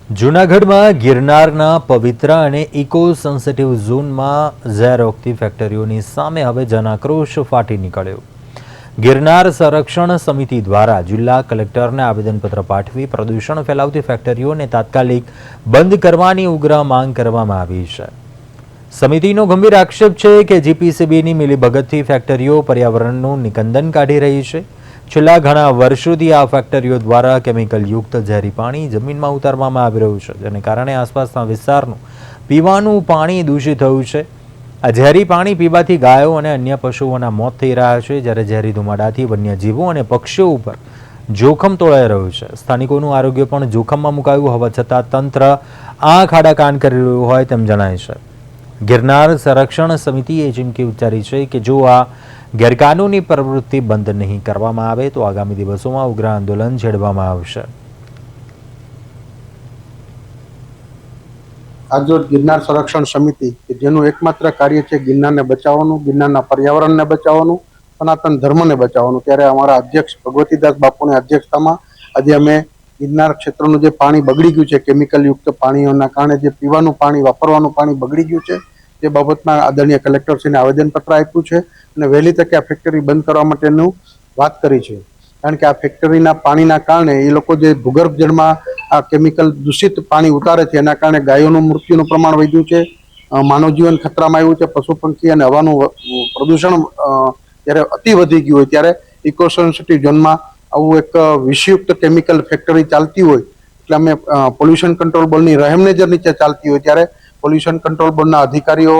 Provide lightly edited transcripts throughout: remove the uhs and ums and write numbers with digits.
જૂનાગઢમાં ગિરનારના પવિત્ર અને ઇકો સેન્સિટિવ ઝોનમાં ઝેર ઓગતી ફેક્ટરીઓની સામે હવે જનાક્રોશ ફાટી નીકળ્યો. ગિરનાર સંરક્ષણ સમિતિ દ્વારા જિલ્લા કલેક્ટરને આવેદનપત્ર પાઠવી પ્રદૂષણ ફેલાવતી ફેક્ટરીઓને તાત્કાલિક બંધ કરવાની ઉગ્ર માંગ કરવામાં આવી છે. સમિતિનો ગંભીર આક્ષેપ છે કે જીપીસીબીની મિલીભગતથી ફેક્ટરીઓ પર્યાવરણનું નિકંદન કાઢી રહી છે. છેલ્લા ઘણા વર્ષોથી આ ફેક્ટરીઓ દ્વારા કેમિકલયુક્ત ઝેરી પાણી જમીનમાં ઉતારવામાં આવી રહ્યું છે, જેને કારણે આસપાસના વિસ્તારનું પીવાનું પાણી દૂષિત થયું છે. આ ઝેરી પાણી પીવાથી ગાયો અને અન્ય પશુઓના મોત થઈ રહ્યા છે, જ્યારે ઝેરી ધુમાડાથી વન્યજીવો અને પક્ષીઓ ઉપર જોખમ તોળાઈ રહ્યું છે. સ્થાનિકોનું આરોગ્ય પણ જોખમમાં મુકાયું હોવા છતાં તંત્ર આંખ આડા કાન કરી રહ્યું હોય તેમ જણાય છે. ગિરનાર સંરક્ષણ સમિતિએ ચીમકી ઉચ્ચારી છે કે જો આ ગેરકાનૂની પ્રવૃત્તિ બંધ નહીં કરવામાં આવે તો આગામી દિવસોમાં ઉગ્ર આંદોલન છેડવામાં આવશે. આજરોજ ગિરનાર સંરક્ષણ સમિતિ કે જેનું એકમાત્ર કાર્ય છે ગિરનારને બચાવવાનું, ગિરનારના પર્યાવરણને બચાવવાનું, સનાતન ધર્મને બચાવવાનું, ત્યારે અમારા અધ્યક્ષ ભગવતીદાસ બાપુની અધ્યક્ષતામાં આજે અમે ગિરનાર ક્ષેત્રનું જે પાણી બગડી ગયું છે, કેમિકલયુક્ત પાણીઓના કારણે જે પીવાનું પાણી, વાપરવાનું પાણી બગડી ગયું છે, તે બાબતમાં આદરણીય કલેક્ટરશ્રીને આવેદનપત્ર આપ્યું છે અને વહેલી તકે આ ફેક્ટરી બંધ કરવા માટેનું વાત કરી છે. કારણ કે આ ફેક્ટરીના પાણીના કારણે એ લોકો જે ભૂગર્ભ જળમાં આ કેમિકલ દૂષિત પાણી ઉતારે છે, એના કારણે ગાયોનું મૃત્યુનું પ્રમાણ વધ્યું છે, માનવ જીવન ખતરામાં આવ્યું છે, પશુ પંખી અને હવાનું પ્રદૂષણ જ્યારે અતિ વધી ગયું હોય ત્યારે ઇકો સેન્સિટિવ ઝોનમાં આવું એક વિષયુક્ત કેમિકલ ફેક્ટરી ચાલતી હોય એટલે અમે પોલ્યુશન કંટ્રોલ બોર્ડની રહેમનજર નીચે ચાલતી હોય ત્યારે પોલ્યુશન કંટ્રોલ બોર્ડના અધિકારીઓ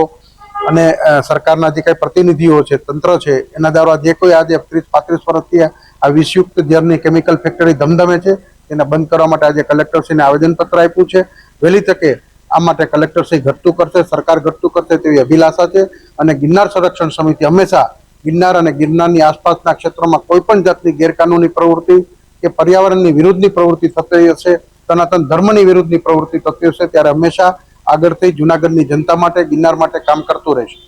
અને સરકારના જે કંઈ પ્રતિનિધિઓ છે, તંત્ર છે, એના દ્વારા જે કોઈ આજે 30-35 વર્ષથી આ વિષયુક્ત ઝેરની કેમિકલ ફેક્ટરી ધમધમે છે તેને બંધ કરવા માટે આજે કલેક્ટરશ્રીને આવેદનપત્ર આપ્યું છે. વહેલી તકે આ માટે કલેક્ટરશ્રી ઘટતું કરશે, સરકાર ઘટતું કરશે તેવી અભિલાષા છે અને ગિરનાર સંરક્ષણ સમિતિ હંમેશા ગિરનાર અને ગિરનારની આસપાસના ક્ષેત્રોમાં કોઈ પણ જાતની ગેરકાનૂની પ્રવૃત્તિ કે પર્યાવરણની વિરુદ્ધની પ્રવૃત્તિ થતી હશે, સનાતન ધર્મની વિરુદ્ધની પ્રવૃત્તિ થતી હશે ત્યારે હંમેશા આગળથી જૂનાગઢની જનતા માટે, ગિરનાર માટે કામ કરતું રહેશે.